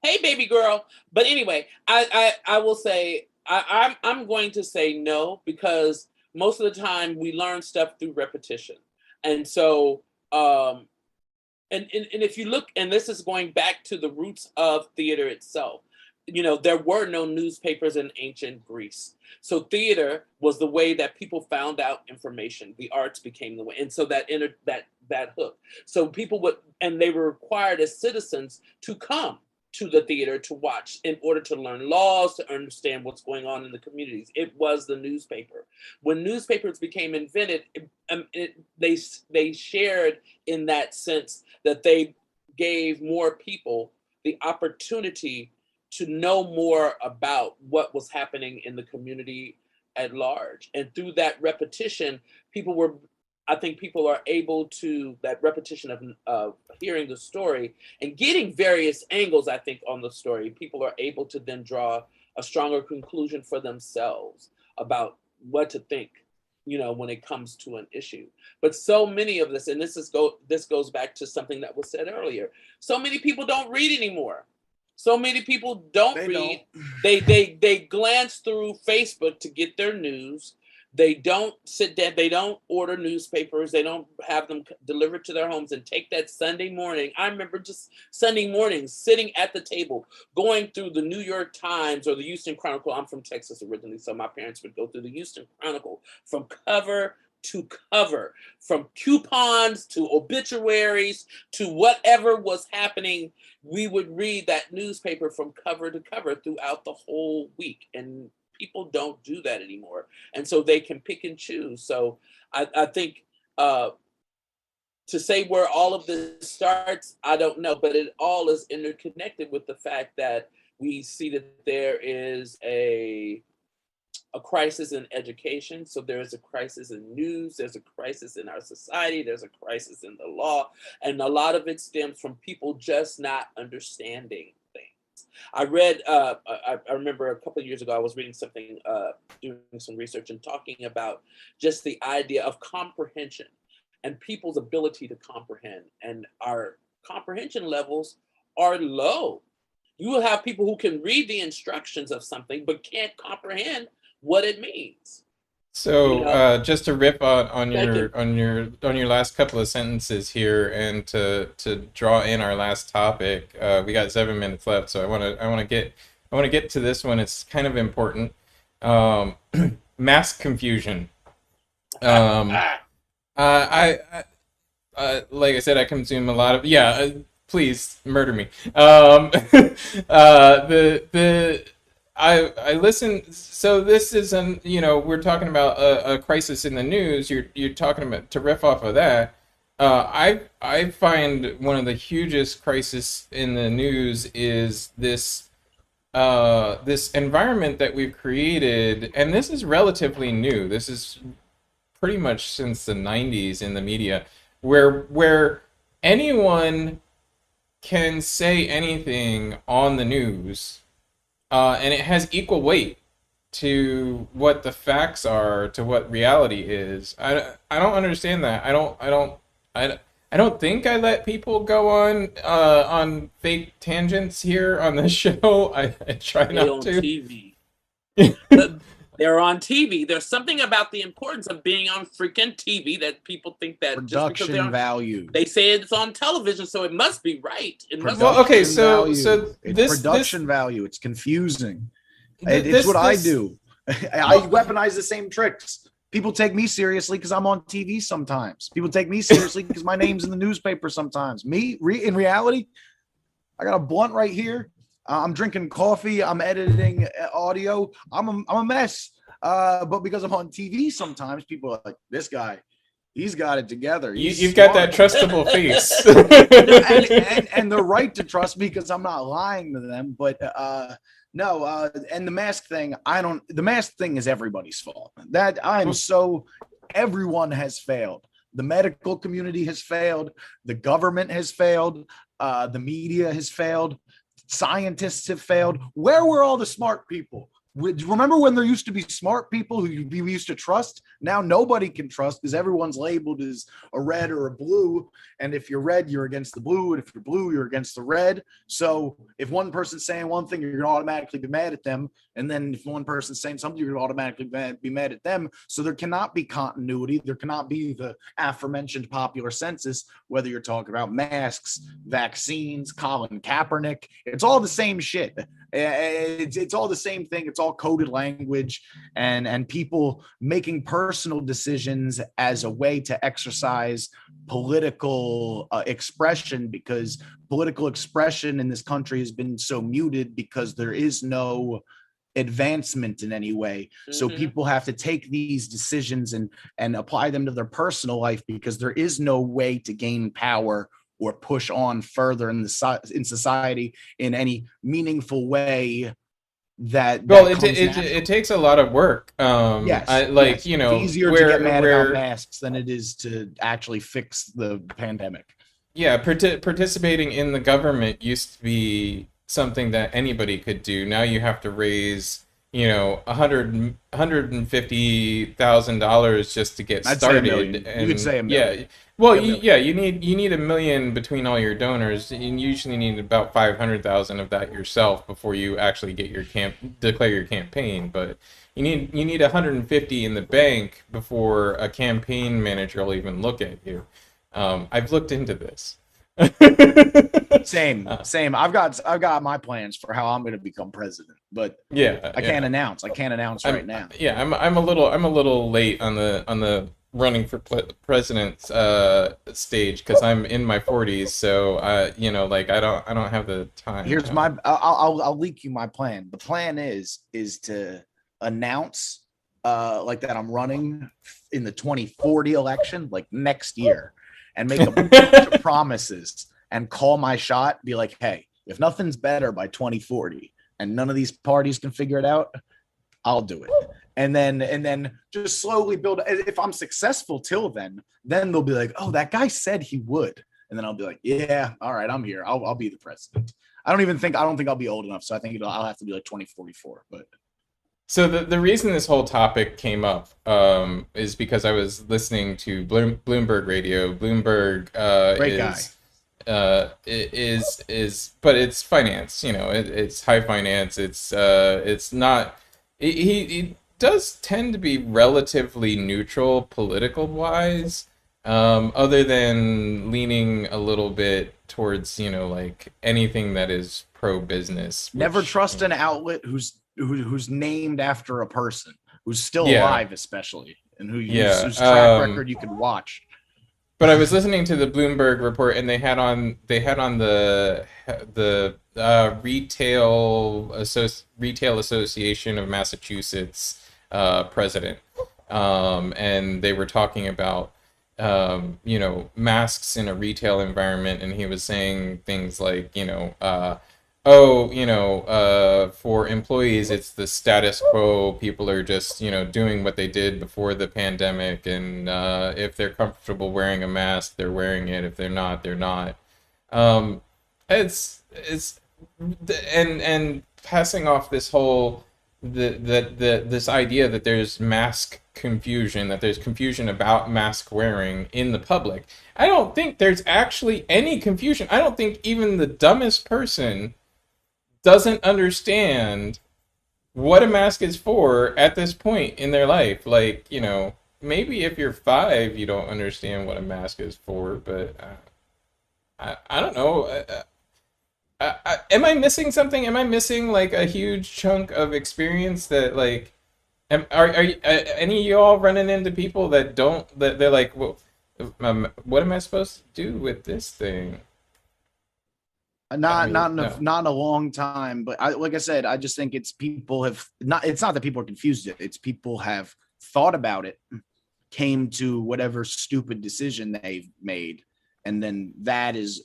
Hey, baby girl. But anyway, I will say I'm going to say no, because most of the time we learn stuff through repetition, and so and if you look, and this is going back to the roots of theater itself, there were no newspapers in ancient Greece. So theater was the way that people found out information. The arts became the way. And so that entered that hook. So people and they were required as citizens to come to the theater to watch in order to learn laws, to understand what's going on in the communities. It was the newspaper. When newspapers became invented, they shared in that sense that they gave more people the opportunity to know more about what was happening in the community at large. And through that repetition, I think people are able to, that repetition of hearing the story and getting various angles, I think, on the story, people are able to then draw a stronger conclusion for themselves about what to think, when it comes to an issue. But so many of this, and this goes back to something that was said earlier, so many people don't read anymore. So many people don't read. They glance through Facebook to get their news. They don't sit down. They don't order newspapers. They don't have them delivered to their homes and take that Sunday morning. I remember just Sunday mornings sitting at the table, going through the New York Times or the Houston Chronicle. I'm from Texas originally, so my parents would go through the Houston Chronicle from cover to cover, from coupons to obituaries to whatever was happening. We would read that newspaper from cover to cover throughout the whole week. And people don't do that anymore. And so they can pick and choose. So I think to say where all of this starts, I don't know, but it all is interconnected with the fact that we see that there is a crisis in education. So there is a crisis in news. There's a crisis in our society. There's a crisis in the law. And a lot of it stems from people just not understanding things. I read, I remember a couple of years ago, I was reading something, doing some research and talking about just the idea of comprehension and people's ability to comprehend. And our comprehension levels are low. You will have people who can read the instructions of something, but can't comprehend what it means. So just to rip on your last couple of sentences here, and to draw in our last topic, we got 7 minutes left, so I want to get to this one. It's kind of important. Mass confusion. I like I said, I consume a lot of please murder me. I listen. So this is we're talking about a crisis in the news. You're talking about, to riff off of that. I find one of the hugest crisis in the news is this environment that we've created, and this is relatively new. This is pretty much since the 90s in the media, where anyone can say anything on the news, and it has equal weight to what the facts are, to what reality is. I don't understand that. I don't think I let people go on fake tangents here on this show. I try They not on to. TV. They're on TV. There's something about the importance of being on freaking TV that people think that just because they're Production on, value. they say it's on television, so it must be right. It must Well, okay, Production so value. It's this production value. It's confusing. this It's what I this do. I weaponize the same tricks. People take me seriously because I'm on TV sometimes. People take me seriously because my name's in the newspaper sometimes. In reality, I got a blunt right here. I'm drinking coffee. I'm editing audio. I'm a mess. But because I'm on TV sometimes, people are like, this guy, he's got it together. you've got that trustable face. and they're right to trust me because I'm not lying to them. But no, and the mask thing, the mask thing is everybody's fault. Everyone has failed. The medical community has failed. The government has failed. The media has failed. Scientists have failed. Where were all the smart people? Remember when there used to be smart people who we used to trust? Now nobody can trust because everyone's labeled as a red or a blue. And if you're red, you're against the blue. And if you're blue, you're against the red. So if one person's saying one thing, you're going to automatically be mad at them. And then if one person's saying something, you're going to automatically be mad at them. So there cannot be continuity. There cannot be the aforementioned popular census, whether you're talking about masks, vaccines, Colin Kaepernick. It's all the same shit. It's all the same thing. It's all coded language and people making personal decisions as a way to exercise political expression, because political expression in this country has been so muted because there is no advancement in any way. So people have to take these decisions and apply them to their personal life because there is no way to gain power or push on further in society in any meaningful way. It takes a lot of work. Yes, it's easier to get mad about masks than it is to actually fix the pandemic. Yeah, participating in the government used to be something that anybody could do. Now you have to raise, $150,000 just to get started. You could say $1 million. Yeah. Well, you need $1 million between all your donors. You usually need about 500,000 of that yourself before you actually get declare your campaign. But you need 150 in the bank before a campaign manager will even look at you. I've looked into this. Same. I've got my plans for how I'm going to become president, but I can't announce. I can't announce right now. Yeah, I'm a little late on the running for president stage because I'm in my 40s. So I don't have the time. Here's I'll leak you my plan. The plan is to announce that I'm running in the 2040 election, like next year, and make a bunch of promises and call my shot, be like, hey, if nothing's better by 2040 and none of these parties can figure it out, I'll do it. And then just slowly build. If I'm successful till then they'll be like, oh, that guy said he would. And then I'll be like, yeah, all right, I'm here. I'll be the president. I don't think I'll be old enough. So I think I'll have to be like 2044, but. So the reason this whole topic came up is because I was listening to Bloomberg Radio. Bloomberg Great guy. But it's finance. It's high finance. It's not. He does tend to be relatively neutral political wise, other than leaning a little bit towards anything that is pro business. Never trust an outlet who's named after a person who's still alive, especially, and whose track record you can watch. but I was listening to the Bloomberg report, and they had on the Retail Association of Massachusetts president, and they were talking about masks in a retail environment, and he was saying things like for employees, it's the status quo. People are just, doing what they did before the pandemic, and if they're comfortable wearing a mask, they're wearing it. If they're not, they're not. Um, it's and passing off this whole this idea that there's mask confusion, that there's confusion about mask wearing in the public. I don't think there's actually any confusion. I don't think even the dumbest person doesn't understand what a mask is for at this point in their life. Like, maybe if you're 5, you don't understand what a mask is for, but I don't know. Am I missing something? Am I missing like a huge chunk of experience that like, are any of y'all running into people that they're like, well, what am I supposed to do with this thing? Not No. not in a long time, but like I said, I just think it's people have not. It's not that people are confused. It's people have thought about it, came to whatever stupid decision they've made, and then that is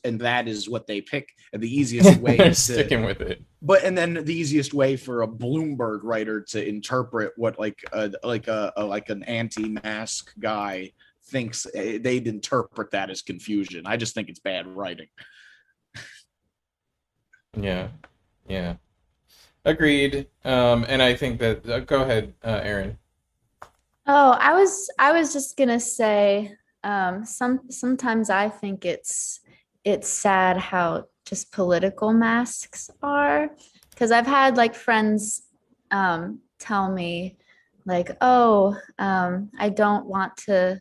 what they pick. The easiest way They're to sticking with it. and then the easiest way for a Bloomberg writer to interpret what like an anti-mask guy thinks, they'd interpret that as confusion. I just think it's bad writing. Yeah, yeah, agreed. And I think that go ahead, Erin. Oh, I was just gonna say, sometimes I think it's sad how just political masks are, because I've had like friends tell me like, oh, I don't want to,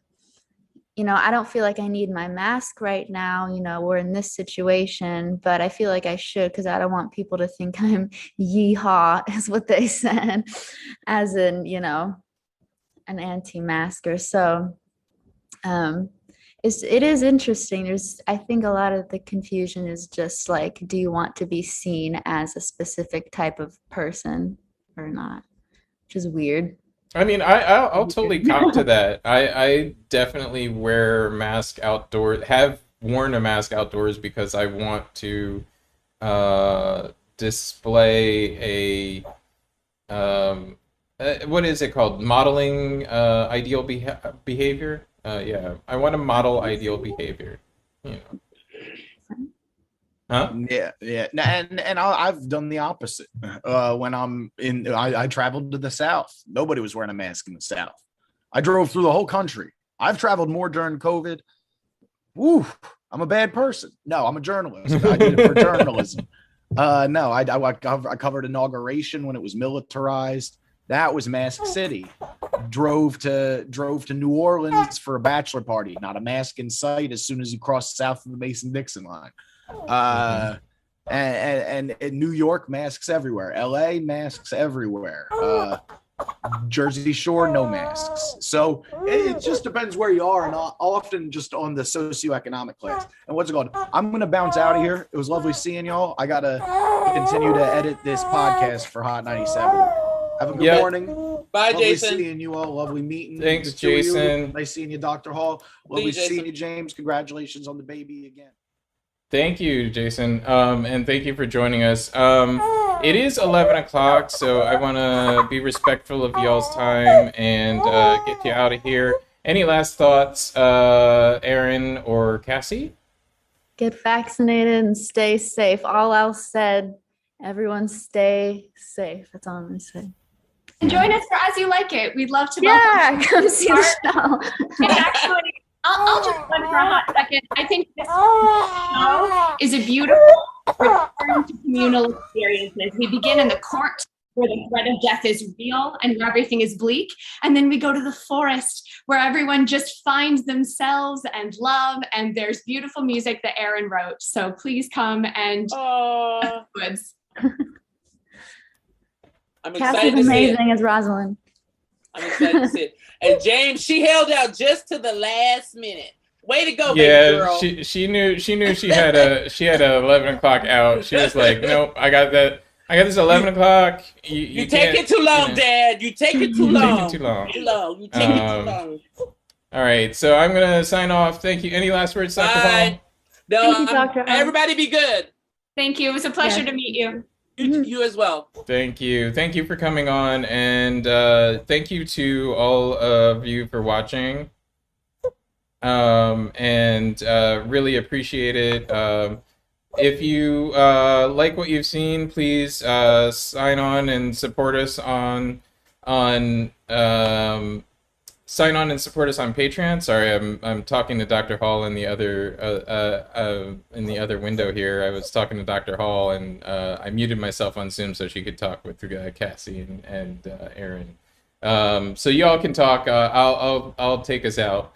I don't feel like I need my mask right now. We're in this situation, but I feel like I should because I don't want people to think I'm yeehaw, is what they said, as in, an anti-masker. So it is interesting. I think a lot of the confusion is just like, do you want to be seen as a specific type of person or not? Which is weird. I mean, I'll totally cop to that. I definitely wear a mask outdoors. Have worn a mask outdoors because I want to display what is it called? Modeling ideal behavior. Yeah, I want to model ideal behavior. Huh? Yeah. And I've done the opposite. When I traveled to the South. Nobody was wearing a mask in the South. I drove through the whole country. I've traveled more during COVID. Woo, I'm a bad person. No, I'm a journalist. I did it for journalism. No, I covered inauguration when it was militarized. That was Mask City. Drove to New Orleans for a bachelor party. Not a mask in sight as soon as you crossed south of the Mason-Dixon line. And in New York, masks everywhere. LA, masks everywhere. Jersey Shore, no masks. So it just depends where you are, and often just on the socioeconomic class. And what's it called? I'm going to bounce out of here. It was lovely seeing y'all. I got to continue to edit this podcast for Hot 97. Have a good morning. Bye, lovely Jason. Seeing you all. Lovely meeting. Thanks, Jason. Nice seeing you, Dr. Hall. Lovely See you, seeing you, James. Congratulations on the baby again. Thank you, Jason, and thank you for joining us. It is 11 o'clock, so I want to be respectful of y'all's time and get you out of here. Any last thoughts, Erin or Cassie? Get vaccinated and stay safe. All else said, everyone stay safe. That's all I'm going to say. And join us for As You Like It. We'd love to welcome you. Come see the show. And actually, I'll just run for a hot second. I think this show is a beautiful return to communal experiences. We begin in the court where the threat of death is real and where everything is bleak. And then we go to the forest where everyone just finds themselves and love. And there's beautiful music that Erin wrote. So please come and woods. I'm excited Cassie's to see it. amazing as Rosalind. I'm excited to see it. And James, she held out just to the last minute. Way to go, baby Yeah, girl. she knew she had a 11 o'clock out. She was like, nope, I got this 11 o'clock. You You take can't, it too long, Dad. You take it too you're taking long. too long. Too long. You take it too Um, long. all right, so I'm gonna sign off. Thank you. Any last words, Dr. Bye. Hall? No, Thank you, Dr. Hall. everybody be good. Thank you. It was a pleasure Yeah. to meet you. You as well. Thank you. Thank you for coming on, and thank you to all of you for watching. And really appreciate it. If you like what you've seen, please sign on and support us on sign on and support us on Patreon. Sorry, I'm talking to Dr. Hall in the other window here. I was talking to Dr. Hall, and I muted myself on Zoom so she could talk with Cassie and Erin. So y'all can talk. I'll take us out.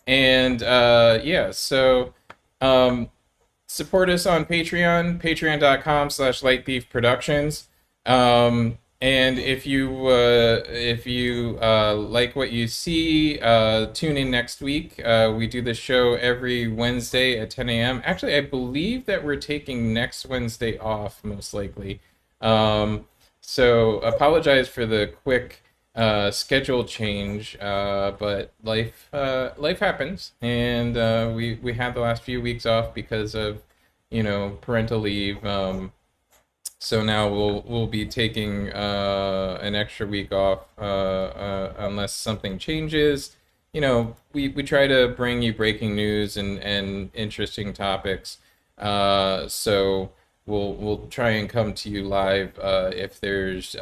Yeah, so support us on Patreon, patreon.com/lightbeefproductions. And if you like what you see, tune in next week. We do this show every Wednesday at 10 a.m. Actually, I believe that we're taking next Wednesday off, most likely. So apologize for the quick schedule change, but life happens, and we had the last few weeks off because of parental leave. So now we'll be taking an extra week off unless something changes. We try to bring you breaking news and interesting topics. So we'll try and come to you live if there's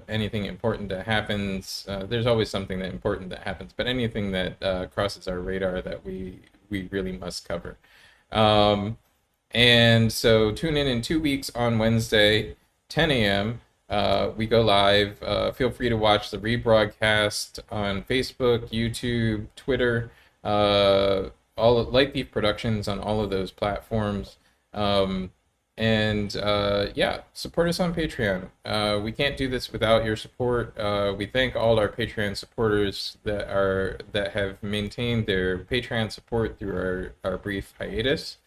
anything important that happens. There's always something important that happens, but anything that crosses our radar that we really must cover. And so tune in 2 weeks on Wednesday, 10 a.m. We go live. Feel free to watch the rebroadcast on Facebook, YouTube, Twitter, all of Lightbeef Productions on all of those platforms. Yeah, support us on Patreon. We can't do this without your support. We thank all our Patreon supporters that have maintained their Patreon support through our brief hiatus.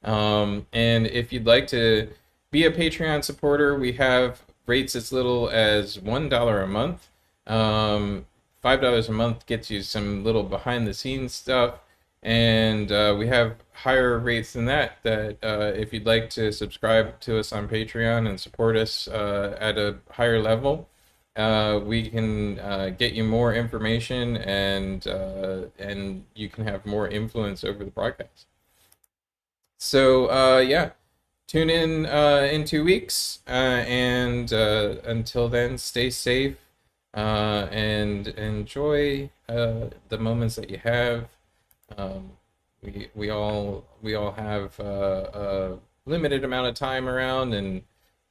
And if you'd like to be a Patreon supporter, we have rates as little as $1 a month. $5 a month gets you some little behind the scenes stuff. And we have higher rates than that if you'd like to subscribe to us on Patreon and support us at a higher level, we can get you more information, and you can have more influence over the broadcast. So yeah, tune in 2 weeks, and until then, stay safe and enjoy the moments that you have. We all have a limited amount of time around, and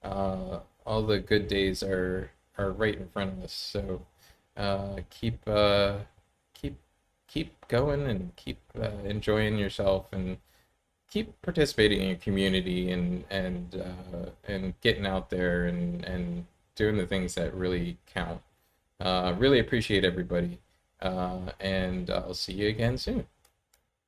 all the good days are right in front of us. So keep going, and keep enjoying yourself, and keep participating in your community, and getting out there and doing the things that really count. Really appreciate everybody, and I'll see you again soon.